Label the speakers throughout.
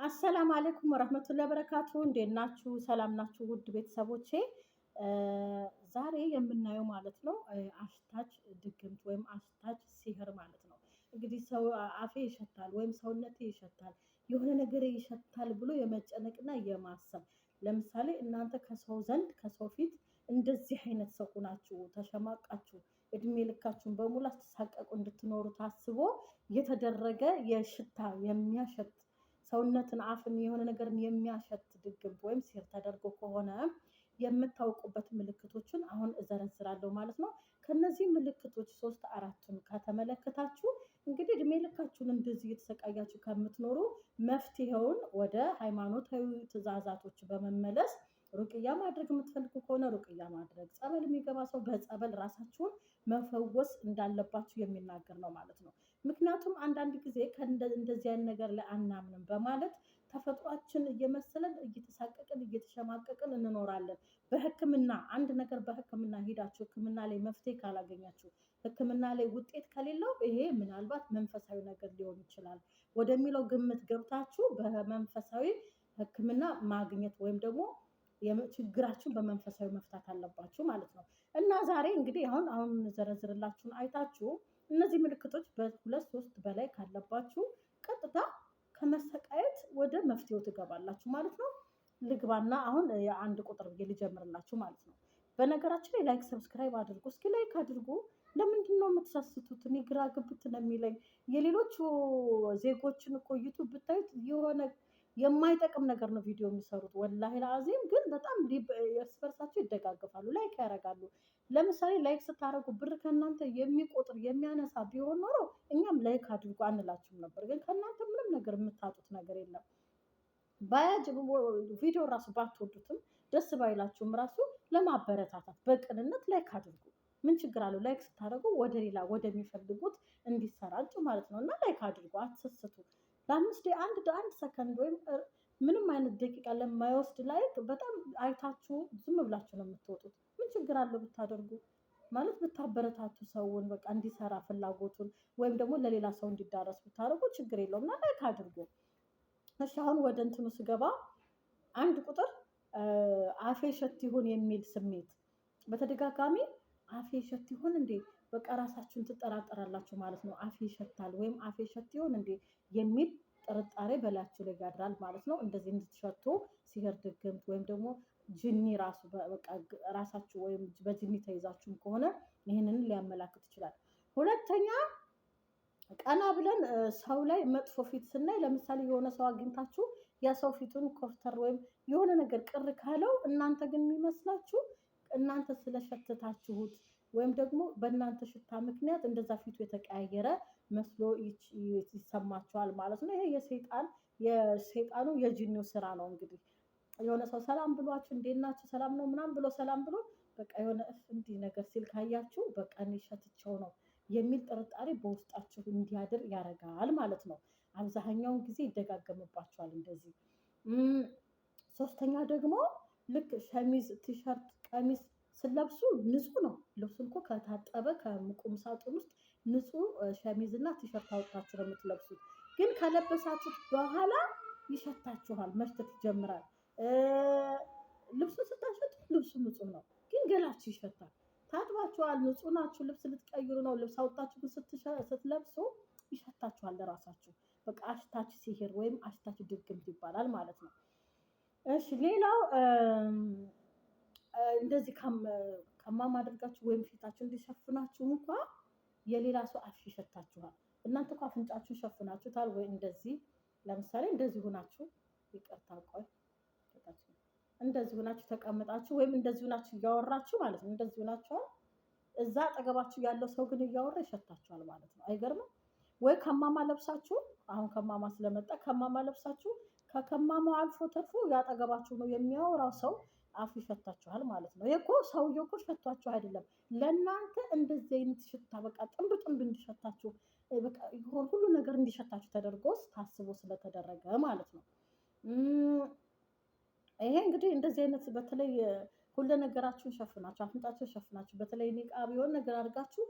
Speaker 1: አሰላም አለይኩም ወረህመቱላሂ ወበረካቱ። እንዴት ናችሁ? ሰላም ናችሁ? ውድ ቤተሰቦቼ ዛሬ የምናየው ማለት ነው አሽታች ድግምት ወይም አሽታች ሲህር ማለት ነው። እንግዲህ ሰው አፌ ይሸታል ወይም ሰውነቴ ይሸታል የሆነ ነገር ይሸታል ብሎ የመጨነቅና የማሰብ ለምሳሌ እናንተ ከሰው ዘንድ ከሰው ፊት እንደዚህ አይነት ሰው ሆናችሁ ተሸማቃችሁ እድሜ ልካችሁን በሙሉ አስተሳቀቁ እንድትኖሩ ታስቦ የተደረገ የሽታ የሚያሸት ሰውነትን አፍን የሆነ ነገርን የሚያሸት ድግምት ወይም ሲህር ተደርጎ ከሆነ የምታውቁበት ምልክቶችን አሁን እዘረዝራለሁ ማለት ነው። ከነዚህ ምልክቶች 3-4ቱን ከተመለከታችሁ እንግዲህ እድሜ ልካችሁን እንደዚህ እየተሰቃያችሁ ከምትኖሩ መፍትሄውን ወደ ሃይማኖታዊ ትዕዛዛቶች በመመለስ ሩቅያ ማድረግ የምትፈልጉ ከሆነ ሩቅያ ማድረግ፣ ጸበል የሚገባ ሰው በጸበል ራሳችሁን መፈወስ እንዳለባችሁ የሚናገር ነው ማለት ነው። ምክንያቱም አንዳንድ ጊዜ እንደዚህ አይነት ነገር ላይ አናምንም በማለት ተፈጥሯችን እየመሰለን እየተሳቀቅን እየተሸማቀቅን እንኖራለን። በህክምና አንድ ነገር በህክምና ሄዳችሁ ህክምና ላይ መፍትሄ ካላገኛችሁ ህክምና ላይ ውጤት ከሌለው ይሄ ምናልባት መንፈሳዊ ነገር ሊሆን ይችላል ወደሚለው ግምት ገብታችሁ በመንፈሳዊ ህክምና ማግኘት ወይም ደግሞ ችግራችሁን በመንፈሳዊ መፍታት አለባችሁ ማለት ነው። እና ዛሬ እንግዲህ አሁን ዘረዝርላችሁን አይታችሁ እነዚህ ምልክቶች በ2-3 በላይ ካለባችሁ ቀጥታ ከመሰቃየት ወደ መፍትሄው ትገባላችሁ ማለት ነው። ልግባና አሁን የአንድ ቁጥር ብዬ ልጀምርላችሁ ማለት ነው። በነገራችን ላይ ላይክ ሰብስክራይብ አድርጉ። እስኪ ላይክ አድርጉ። ለምንድን ነው የምትሳስቱት? እኔ ግራ ግብት ነው የሚለኝ። የሌሎቹ ዜጎችን እኮ ዩቱብ ብታዩት የሆነ የማይጠቅም ነገር ነው ቪዲዮ የሚሰሩት ወላሂ ለአዚም ግን በጣም እርስ በርሳቸው ይደጋገፋሉ፣ ላይክ ያደርጋሉ። ለምሳሌ ላይክ ስታደርጉ ብር ከእናንተ የሚቆጥር የሚያነሳ ቢሆን ኖሮ እኛም ላይክ አድርጉ አንላችሁም ነበር። ግን ከእናንተ ምንም ነገር የምታጡት ነገር የለም። ቪዲዮ ራሱ ባትወዱትም ደስ ባይላችሁም ራሱ ለማበረታታት በቅንነት ላይክ አድርጉ። ምን ችግር አለው? ላይክ ስታደርጉ ወደ ሌላ ወደሚፈልጉት እንዲሰራጭ ማለት ነው። እና ላይክ አድርጉ፣ አትሰስቱ። አንድ ሰከንድ ወይም ምንም አይነት ደቂቃ ለማይወስድ ላይክ በጣም አይታችሁ ዝም ብላችሁ ነው የምትወጡት። ምን ችግር አለው ብታደርጉ? ማለት ብታበረታቱ ሰውን በቃ እንዲሰራ ፍላጎቱን ወይም ደግሞ ለሌላ ሰው እንዲዳረስ ብታደርጉ ችግር የለውም እና ላይክ አድርጉ። እሺ አሁን ወደ እንትኑ ስገባ አንድ ቁጥር አፌ ሸት ይሆን የሚል ስሜት በተደጋጋሚ አፌ ሸት ይሆን እንዴ በቃ ራሳችሁን ትጠራጠራላችሁ ማለት ነው። አፌ ይሸታል ወይም አፌ ሸት ይሆን እንዴ የሚል ጥርጣሬ በላያችሁ ላይ ያድራል ማለት ነው። እንደዚህ እንድትሸቱ ሲህር ድግምት ወይም ደግሞ ጅኒ ራሱ በቃ ራሳችሁ ወይም በጅኒ ተይዛችሁም ከሆነ ይህንን ሊያመላክት ይችላል። ሁለተኛ ቀና ብለን ሰው ላይ መጥፎ ፊት ስናይ ለምሳሌ የሆነ ሰው አግኝታችሁ ያ ሰው ፊቱን ኮፍተር ወይም የሆነ ነገር ቅር ካለው እናንተ ግን የሚመስላችሁ እናንተ ስለሸተታችሁት ወይም ደግሞ በእናንተ ሽታ ምክንያት እንደዛ ፊቱ የተቀያየረ መስሎ ይሰማችኋል ማለት ነው። ይሄ የሰይጣኑ የጂኒው ስራ ነው። እንግዲህ የሆነ ሰው ሰላም ብሏችሁ እንዴት ናችሁ ሰላም ነው ምናምን ብሎ ሰላም ብሎ በቃ የሆነ እንዲህ ነገር ሲል ካያችሁ በቃ እኔ ሸትቼው ነው የሚል ጥርጣሬ በውስጣችሁ እንዲያድር ያደርጋል ማለት ነው። አብዛኛውን ጊዜ ይደጋገምባችኋል እንደዚህ። ሶስተኛ ደግሞ ልክ ሸሚዝ፣ ቲሸርት፣ ቀሚስ ስለብሱ ንጹህ ነው። ልብሱን እኮ ከታጠበ ከቁም ሳጥን ውስጥ ንጹህ ሸሚዝ እና ቲሸርት አውጥታችሁ ነው የምትለብሱት። ግን ከለበሳችሁት በኋላ ይሸታችኋል፣ መሽተት ይጀምራል። ልብሱን ስታሸቱ ልብሱ ንጹህ ነው፣ ግን ገላችሁ ይሸታል። ታጥባችኋል፣ ንጹህ ናችሁ፣ ልብስ ልትቀይሩ ነው። ልብስ አውጥታችሁ ግን ስትለብሱ ይሸታችኋል ለራሳችሁ። በቃ አሽታች ሲህር ወይም አሽታች ድግምት ይባላል ማለት ነው። እሺ ሌላው እንደዚህ ከማማ አድርጋችሁ ወይም ፊታችሁ እንዲሸፍናችሁ እንኳ የሌላ ሰው አፍ ይሸታችኋል። እናንተ እኮ አፍንጫችሁን ሸፍናችሁታል ወይ እንደዚህ ለምሳሌ እንደዚህ ሆናችሁ ይቅርታ ቆይ እንደዚህ ሆናችሁ ተቀምጣችሁ ወይም እንደዚህ ሆናችሁ እያወራችሁ ማለት ነው። እንደዚህ ሆናችኋል። እዛ አጠገባችሁ ያለው ሰው ግን እያወራ ይሸታችኋል ማለት ነው። አይገርምም? ወይ ከማማ ለብሳችሁ አሁን ከማማ ስለመጣ ከማማ ለብሳችሁ ከከማማው አልፎ ተርፎ ያጠገባችሁ ነው የሚያወራው ሰው አፍ ይሸታችኋል ማለት ነው። እኮ ሰውየው እኮ ሸቷችሁ አይደለም ለእናንተ እንደዚህ አይነት ሽታ በቃ ጥንብ እንዲሸታችሁ በቃ ሁሉ ነገር እንዲሸታችሁ ተደርጎ ታስቦ ስለተደረገ ማለት ነው። ይሄ እንግዲህ እንደዚህ አይነት በተለይ ሁሉ ነገራችሁን ሸፍናችሁ አፍንጫችሁን ሸፍናችሁ በተለይ ኒቃብ የሆነ ነገር አድርጋችሁ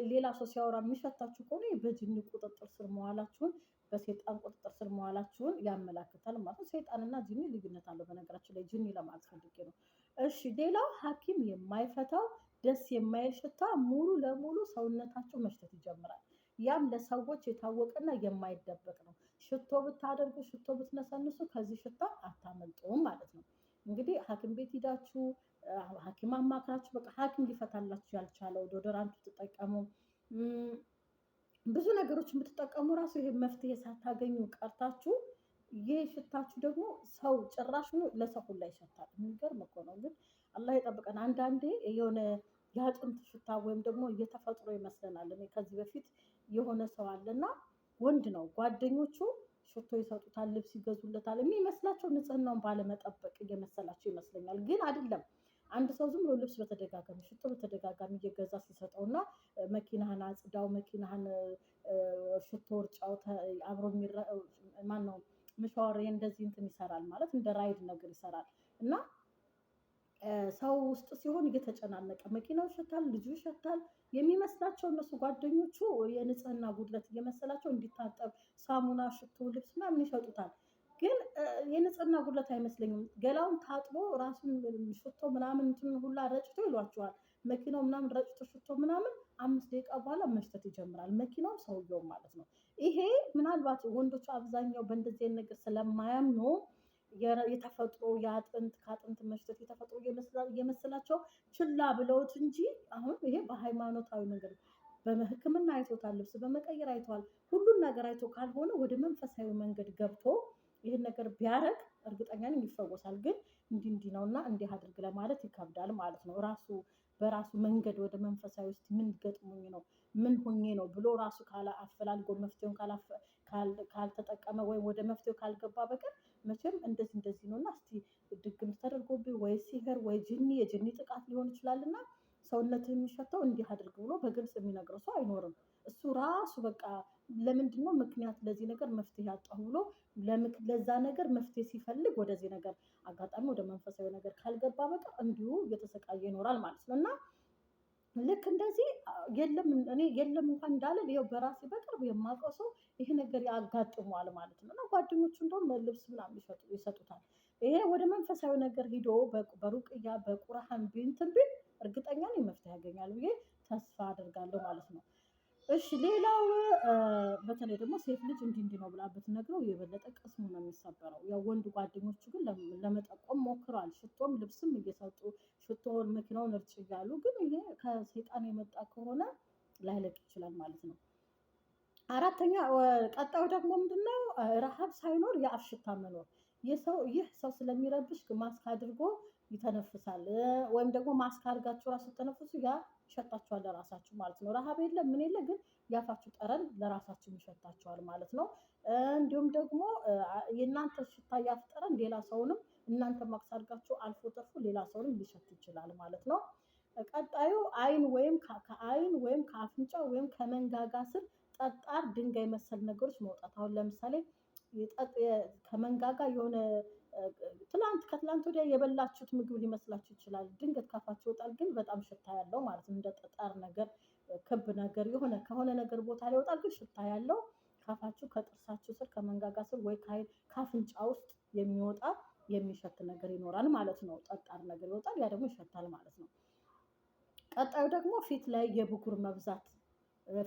Speaker 1: ሌላ ሰው ሲያወራ የሚሸታችሁ ከሆነ በጅኒ ቁጥጥር ስር መዋላችሁን በሰይጣን ቁጥጥር ስር መዋላችሁን ያመላክታል ማለት ነው። ሰይጣንና ጂኒ ልዩነት አለው በነገራችን ላይ ጂኒ ለማለት ፈልጌ ነው። እሺ ሌላው ሐኪም የማይፈታው ደስ የማይል ሽታ ሙሉ ለሙሉ ሰውነታቸው መሽተት ይጀምራል። ያም ለሰዎች የታወቀና የማይደበቅ ነው። ሽቶ ብታደርጉ ሽቶ ብትነሰንሱ ከዚህ ሽታ አታመልጡም ማለት ነው። እንግዲህ ሐኪም ቤት ሂዳችሁ ሐኪም አማክራችሁ በቃ ሐኪም ሊፈታላችሁ ያልቻለው ዶዶራንት ብትጠቀሙ ብዙ ነገሮችን ብትጠቀሙ ራሱ ይሄ መፍትሄ ሳታገኙ ቀርታችሁ ይሄ ሽታችሁ ደግሞ ሰው ጭራሽ ለሰው ሁላ ይሸታል። የሚገርም እኮ ነው። ግን አላህ ይጠብቀን። አንዳንዴ የሆነ የአጥንት ሽታ ወይም ደግሞ እየተፈጥሮ ይመስለናል። እኔ ከዚህ በፊት የሆነ ሰው አለና ወንድ ነው ጓደኞቹ ሽቶ ይሰጡታል፣ ልብስ ይገዙለታል። የሚመስላቸው ንጽህናውን ባለመጠበቅ እየመሰላቸው ይመስለኛል። ግን አይደለም። አንድ ሰው ዝም ብሎ ልብስ በተደጋጋሚ ሽቶ በተደጋጋሚ እየገዛ ሲሰጠው እና መኪናህን አጽዳው፣ መኪናህን ሽቶ እርጫው አብሮ ማነው ምሻወር እንደዚህ እንትን ይሰራል ማለት እንደ ራይድ ነገር ይሰራል እና ሰው ውስጥ ሲሆን እየተጨናነቀ መኪናው ይሸታል፣ ልጁ ይሸታል። የሚመስላቸው እነሱ ጓደኞቹ የንጽህና ጉድለት እየመሰላቸው እንዲታጠብ ሳሙና፣ ሽቶ፣ ልብስ ምናምን ይሸጡታል። ግን የንጽህና ጉድለት አይመስለኝም። ገላውን ታጥቦ ራሱን ሽቶ ምናምን እንትን ሁላ ረጭቶ ይሏቸዋል። መኪናው ምናምን ረጭቶ ሽቶ ምናምን 5 ደቂቃ በኋላ መሽተት ይጀምራል። መኪናው ሰውየው ማለት ነው። ይሄ ምናልባት ወንዶቹ አብዛኛው በእንደዚህ አይነት ነገር ስለማያምኑ የተፈጥሮ የአጥንት ከአጥንት መሽተት የተፈጥሮ እየመሰላቸው ችላ ብለውት እንጂ አሁን ይሄ በሃይማኖታዊ ነገር በሕክምና አይቶታል፣ ልብስ በመቀየር አይተዋል። ሁሉን ነገር አይቶ ካልሆነ ወደ መንፈሳዊ መንገድ ገብቶ ይህን ነገር ቢያደርግ እርግጠኛ ነኝ ይፈወሳል። ግን እንዲህ ነውና እንዲህ አድርግ ለማለት ይከብዳል ማለት ነው። ራሱ በራሱ መንገድ ወደ መንፈሳዊ ውስጥ ምን ገጥሞኝ ነው ምን ሆኜ ነው ብሎ ራሱ አፈላልጎ መፍትሄውን ካልተጠቀመ ወይም ወደ መፍትሄው ካልገባ በቀር መቼም እንደዚህ ነውና እስቲ ድግምት ተደርጎብኝ ወይ ሲህር ወይ የጅኒ ጥቃት ሊሆን ይችላልና ሰውነትህ የሚሸተው እንዲህ አድርግ ብሎ በግልጽ የሚነግረው ሰው አይኖርም። እሱ ራሱ በቃ ለምንድነው ምክንያት ለዚህ ነገር መፍትሄ ያጣሁ ብሎ ለዛ ነገር መፍትሄ ሲፈልግ ወደዚህ ነገር አጋጣሚ ወደ መንፈሳዊ ነገር ካልገባ በቀር እንዲሁ እየተሰቃየ ይኖራል ማለት ነው። እና ልክ እንደዚህ የለም እንኳን እንዳለ ይኸው በራሴ በቅርብ የማውቀው ሰው ይሄ ነገር ያጋጥመዋል ማለት ነው። እና ጓደኞቹ እንደውም ልብስ ምናምን ይሰጡታል። ይሄ ወደ መንፈሳዊ ነገር ሂዶ በሩቅያ በቁርአን ቢንትን ቢል እርግጠኛ ነኝ መፍትሄ ያገኛል ብዬ ተስፋ አደርጋለሁ ማለት ነው። እሺ ሌላው በተለይ ደግሞ ሴት ልጅ እንዲህ ነው ብላ ብትነግረው የበለጠ ቅስሙ ነው የሚሰበረው። ያው ወንድ ጓደኞቹ ግን ለመጠቆም ሞክረዋል። ሽቶም ልብስም እየሰጡ ሽቶውን መኪናውን እርጭ እያሉ ግን ይሄ ከሰይጣን የመጣ ከሆነ ላይለቅ ይችላል ማለት ነው። አራተኛ ቀጣዩ ደግሞ ምንድነው? ረሃብ ሳይኖር የአፍ ሽታ መኖር። ይህ ሰው ስለሚረብሽ ማስክ አድርጎ ይተነፍሳል። ወይም ደግሞ ማስክ አድርጋችሁ ራሱ ተነፍሱ ያ ይሸታችኋል ለራሳችሁ ማለት ነው። ረሃብ የለም ምን የለ ግን ያፋችሁ ጠረን ለራሳችሁ ይሸታችኋል ማለት ነው። እንዲሁም ደግሞ የእናንተ ሽታ ያፍ ጠረን ሌላ ሰውንም እናንተ ማስክ አድርጋችሁ አልፎ ተርፎ ሌላ ሰውንም ሊሸት ይችላል ማለት ነው። ቀጣዩ አይን ወይም ከአይን ወይም ከአፍንጫ ወይም ከመንጋጋ ስር ጠጣር ድንጋይ መሰል ነገሮች መውጣት። አሁን ለምሳሌ ከመንጋጋ የሆነ ከትላንት ወዲያ የበላችሁት ምግብ ሊመስላችሁ ይችላል። ድንገት ካፋችሁ ይወጣል፣ ግን በጣም ሽታ ያለው ማለት ነው። እንደ ጠጣር ነገር ክብ ነገር የሆነ ከሆነ ነገር ቦታ ላይ ይወጣል፣ ግን ሽታ ያለው ካፋችሁ ከጥርሳችሁ ስር ከመንጋጋ ስር ወይ ከአፍንጫ ውስጥ የሚወጣ የሚሸት ነገር ይኖራል ማለት ነው። ጠጣር ነገር ይወጣል፣ ያ ደግሞ ይሸታል ማለት ነው። ቀጣዩ ደግሞ ፊት ላይ የብጉር መብዛት፣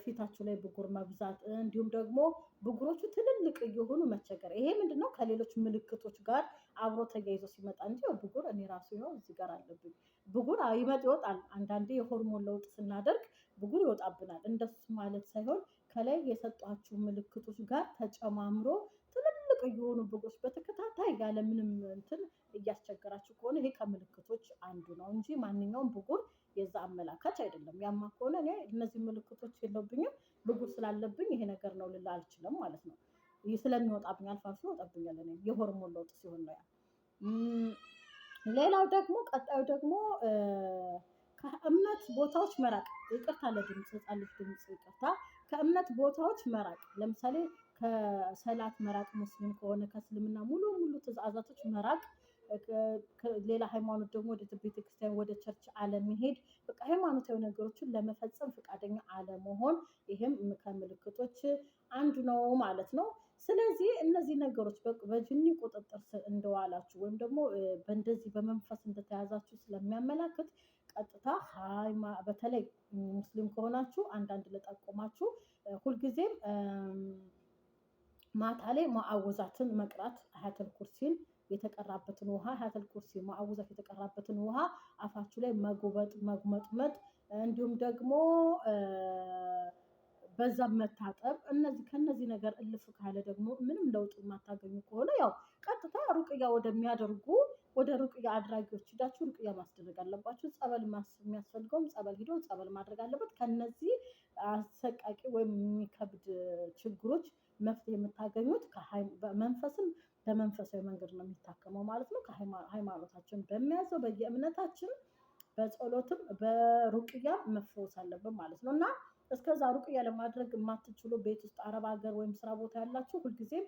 Speaker 1: ፊታችሁ ላይ ብጉር መብዛት እንዲሁም ደግሞ ብጉሮቹ ትልልቅ እየሆኑ መቸገር። ይሄ ምንድነው? ከሌሎች ምልክቶች ጋር አብሮ ተያይዞ ሲመጣ እንጂ ብጉር እኔ ራሱ ይኸው እዚህ ጋር አለብኝ። ብጉር ይወጣል። አንዳንዴ የሆርሞን ለውጥ ስናደርግ ብጉር ይወጣብናል። እንደሱ ማለት ሳይሆን ከላይ የሰጧችሁ ምልክቶች ጋር ተጨማምሮ ትልልቅ እየሆኑ ብጉሮች በተከታታይ ያለምንም እንትን እያስቸገራችሁ ከሆነ ይሄ ከምልክቶች አንዱ ነው እንጂ ማንኛውም ብጉር የዛ አመላካች አይደለም። ያማ ከሆነ እኔ እነዚህ ምልክቶች የለብኝም ብጉር ስላለብኝ ይሄ ነገር ነው ልል አልችልም ማለት ነው። ይህ ስለሚወጣብኝ አልፎ አልፎ ይወጣብኛል። እኔ የሆርሞን ለውጥ ሲሆን ነው ያ። ሌላው ደግሞ ቀጣዩ ደግሞ ከእምነት ቦታዎች መራቅ። ይቅርታ ለድምፅ ህፃን ልጅ ድምፅ ይቅርታ። ከእምነት ቦታዎች መራቅ ለምሳሌ ከሰላት መራቅ፣ ሙስሊም ከሆነ ከእስልምና ሙሉ ትዕዛዛቶች መራቅ፣ ሌላ ሃይማኖት ደግሞ ወደ ቤተክርስቲያን ወደ ቸርች አለመሄድ፣ በቃ ሃይማኖታዊ ነገሮችን ለመፈጸም ፈቃደኛ አለመሆን፣ ይሄም ከምልክቶች አንዱ ነው ማለት ነው። ስለዚህ እነዚህ ነገሮች በጅኒ ቁጥጥር ስር እንደዋላችሁ ወይም ደግሞ በእንደዚህ በመንፈስ እንደተያዛችሁ ስለሚያመላክት ቀጥታ በተለይ ሙስሊም ከሆናችሁ አንዳንድ ለጠቆማችሁ ሁልጊዜም ማታ ላይ ሙዓወዛትን መቅራት አያተል ኩርሲን የተቀራበትን ውሃ አያተል ኩርሲ ሙዓወዛት የተቀራበትን ውሃ አፋችሁ ላይ መጉመጥመጥ እንዲሁም ደግሞ በዛ መታጠብ ከነዚህ ነገር እልፍ ካለ ደግሞ ምንም ለውጥ የማታገኙ ከሆነ ያው ቀጥታ ሩቅያ ወደ ሩቅያ አድራጊዎች ሂዳችሁ ሩቅያ ማስደረግ አለባችሁ። ጸበል የሚያስፈልገውም ጸበል ሂዶ ጸበል ማድረግ አለበት። ከነዚህ አሰቃቂ ወይም የሚከብድ ችግሮች መፍትሄ የምታገኙት መንፈስም በመንፈሳዊ መንገድ ነው የሚታከመው ማለት ነው። ከሃይማኖታችን በሚያዘው በየእምነታችን በጸሎትም በሩቅያ መፈወስ አለብን ማለት ነው። እና እስከዛ ሩቅያ ለማድረግ የማትችሉ ቤት ውስጥ አረብ ሀገር ወይም ስራ ቦታ ያላችሁ ሁልጊዜም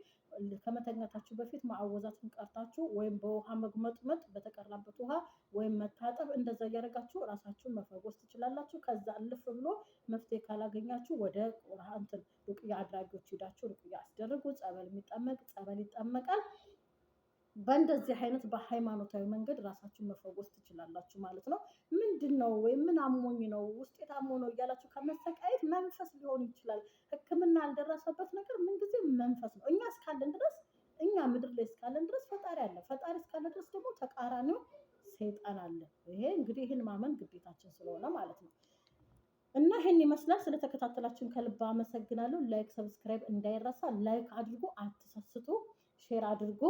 Speaker 1: ከመተኛታችሁ በፊት ሙዓወዛትን ቀርታችሁ ወይም በውሃ መጉመጥመጥ በተቀራበት ውሃ ወይም መታጠብ እንደዛ እያደረጋችሁ ራሳችሁን መፈወስ ትችላላችሁ። ከዛ እልፍ ብሎ መፍትሄ ካላገኛችሁ ወደ ሩቅያ አድራጊዎች ሄዳችሁ ሩቅያ አስደርጉ። ጸበል የሚጠመቅ ጸበል ይጠመቃል። በእንደዚህ አይነት በሃይማኖታዊ መንገድ ራሳችሁን መፈወስ ትችላላችሁ ማለት ነው። ምንድነው ወይም ምን አሞኝ ነው ውስጤ ታሞ ነው እያላችሁ ከመሰቃየት መንፈስ ሊሆን ይችላል። ሕክምና ያልደረሰበት ነገር ምንጊዜም መንፈስ ነው። እኛ እስካለን ድረስ እኛ ምድር ላይ እስካለን ድረስ ፈጣሪ አለ። ፈጣሪ እስካለ ድረስ ደግሞ ተቃራኒው ሰይጣን አለ። ይሄ እንግዲህ ይህን ማመን ግዴታችን ስለሆነ ማለት ነው። እና ይሄን ይመስላል። ስለተከታተላችሁን ከልብ አመሰግናለሁ። ላይክ ሰብስክራይብ እንዳይረሳ። ላይክ አድርጉ፣ አትሰስቱ፣ ሼር አድርጉ፣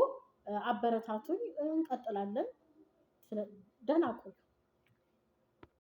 Speaker 1: አበረታቱኝ። እንቀጥላለን። ደህና ቆዩ።